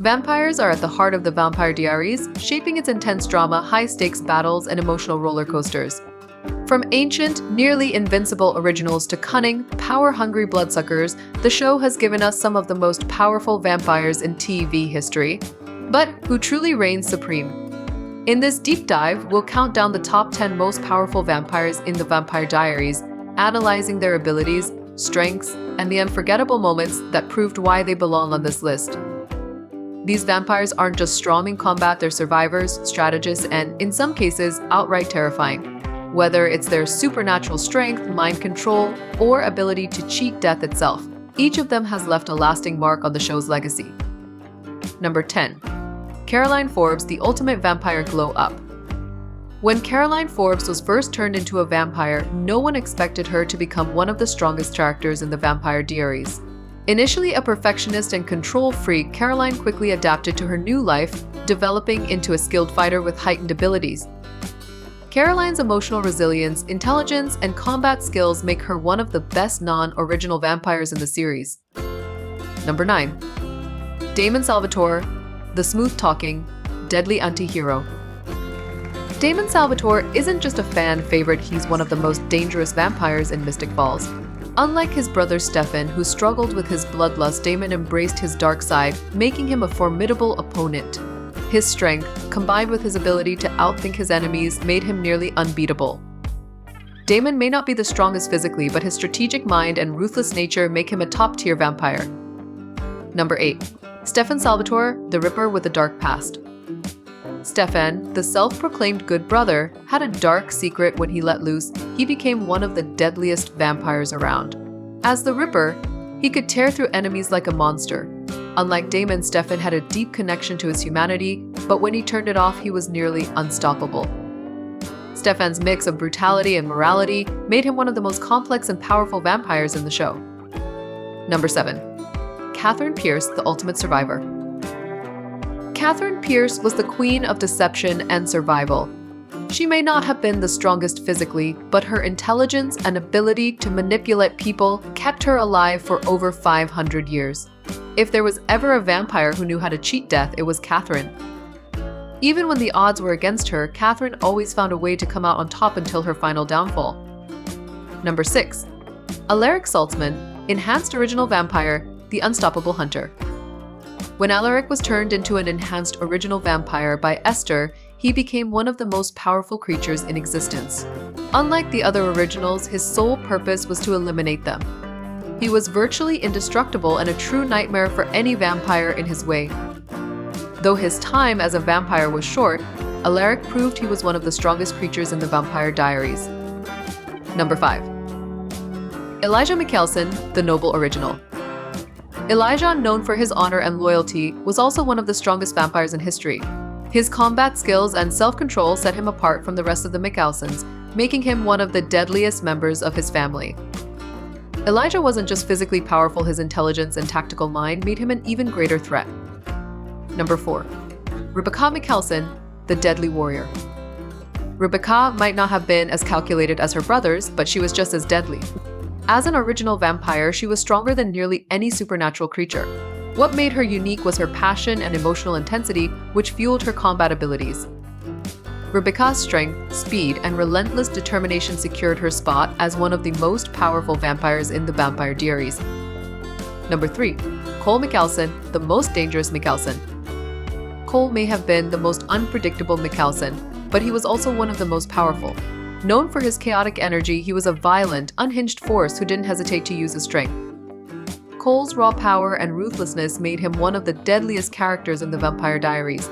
Vampires are at the heart of the Vampire Diaries, shaping its intense drama, high-stakes battles, and emotional roller coasters. From ancient, nearly invincible originals to cunning, power-hungry bloodsuckers, the show has given us some of the most powerful vampires in TV history. But who truly reigns supreme? In this deep dive, we'll count down the top 10 most powerful vampires in the Vampire Diaries, analyzing their abilities, strengths, and the unforgettable moments that proved why they belong on this list. These vampires aren't just strong in combat, they're survivors, strategists, and, in some cases, outright terrifying. Whether it's their supernatural strength, mind control, or ability to cheat death itself, each of them has left a lasting mark on the show's legacy. Number 10. Caroline Forbes, the ultimate vampire glow-up. When Caroline Forbes was first turned into a vampire, no one expected her to become one of the strongest characters in the Vampire Diaries. Initially a perfectionist and control freak, Caroline quickly adapted to her new life, developing into a skilled fighter with heightened abilities. Caroline's emotional resilience, intelligence, and combat skills make her one of the best non-original vampires in the series. Number 9. Damon Salvatore, the smooth-talking, deadly anti-hero. Damon Salvatore isn't just a fan favorite, he's one of the most dangerous vampires in Mystic Falls. Unlike his brother Stefan, who struggled with his bloodlust, Damon embraced his dark side, making him a formidable opponent. His strength, combined with his ability to outthink his enemies, made him nearly unbeatable. Damon may not be the strongest physically, but his strategic mind and ruthless nature make him a top-tier vampire. Number 8. Stefan Salvatore, the Ripper with a dark past. Stefan, the self-proclaimed good brother, had a dark secret. When he let loose, he became one of the deadliest vampires around. As the Ripper, he could tear through enemies like a monster. Unlike Damon, Stefan had a deep connection to his humanity, but when he turned it off, he was nearly unstoppable. Stefan's mix of brutality and morality made him one of the most complex and powerful vampires in the show. Number 7. Katherine Pierce, the ultimate survivor. Katherine Pierce was the queen of deception and survival. She may not have been the strongest physically, but her intelligence and ability to manipulate people kept her alive for over 500 years. If there was ever a vampire who knew how to cheat death, it was Katherine. Even when the odds were against her, Katherine always found a way to come out on top until her final downfall. Number 6. Alaric Saltzman, enhanced original vampire, the unstoppable hunter. When Alaric was turned into an enhanced original vampire by Esther, he became one of the most powerful creatures in existence. Unlike the other originals, his sole purpose was to eliminate them. He was virtually indestructible and a true nightmare for any vampire in his way. Though his time as a vampire was short, Alaric proved he was one of the strongest creatures in the Vampire Diaries. Number 5. Elijah Mikaelson, the noble original. Elijah, known for his honor and loyalty, was also one of the strongest vampires in history. His combat skills and self-control set him apart from the rest of the Mikaelsons, making him one of the deadliest members of his family. Elijah wasn't just physically powerful, his intelligence and tactical mind made him an even greater threat. Number 4. Rebecca Mikaelson, the deadly warrior. Rebecca might not have been as calculated as her brothers, but she was just as deadly. As an original vampire, she was stronger than nearly any supernatural creature. What made her unique was her passion and emotional intensity, which fueled her combat abilities. Rebecca's strength, speed, and relentless determination secured her spot as one of the most powerful vampires in the Vampire Diaries. Number 3. Cole Mikaelson, the most dangerous Mikaelson. Cole may have been the most unpredictable Mikaelson, but he was also one of the most powerful. Known for his chaotic energy, he was a violent, unhinged force who didn't hesitate to use his strength. Cole's raw power and ruthlessness made him one of the deadliest characters in the Vampire Diaries.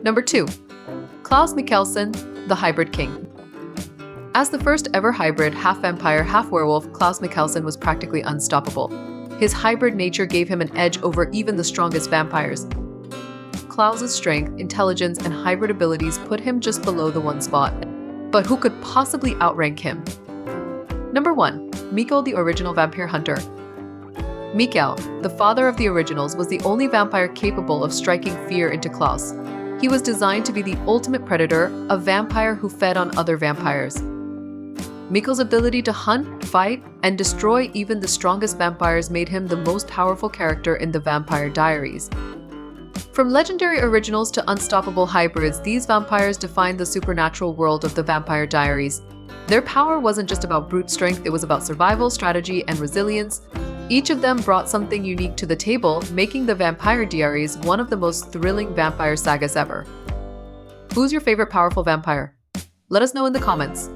Number 2. Klaus Mikaelson, the Hybrid King. As the first ever hybrid, half-vampire, half-werewolf, Klaus Mikaelson was practically unstoppable. His hybrid nature gave him an edge over even the strongest vampires. Klaus's strength, intelligence, and hybrid abilities put him just below the one spot. But who could possibly outrank him? Number 1. Mikkel, the original vampire hunter. Mikkel, the father of the originals, was the only vampire capable of striking fear into Klaus. He was designed to be the ultimate predator, a vampire who fed on other vampires. Mikkel's ability to hunt, fight, and destroy even the strongest vampires made him the most powerful character in the Vampire Diaries. From legendary originals to unstoppable hybrids, these vampires defined the supernatural world of the Vampire Diaries. Their power wasn't just about brute strength, it was about survival, strategy, and resilience. Each of them brought something unique to the table, making the Vampire Diaries one of the most thrilling vampire sagas ever. Who's your favorite powerful vampire? Let us know in the comments.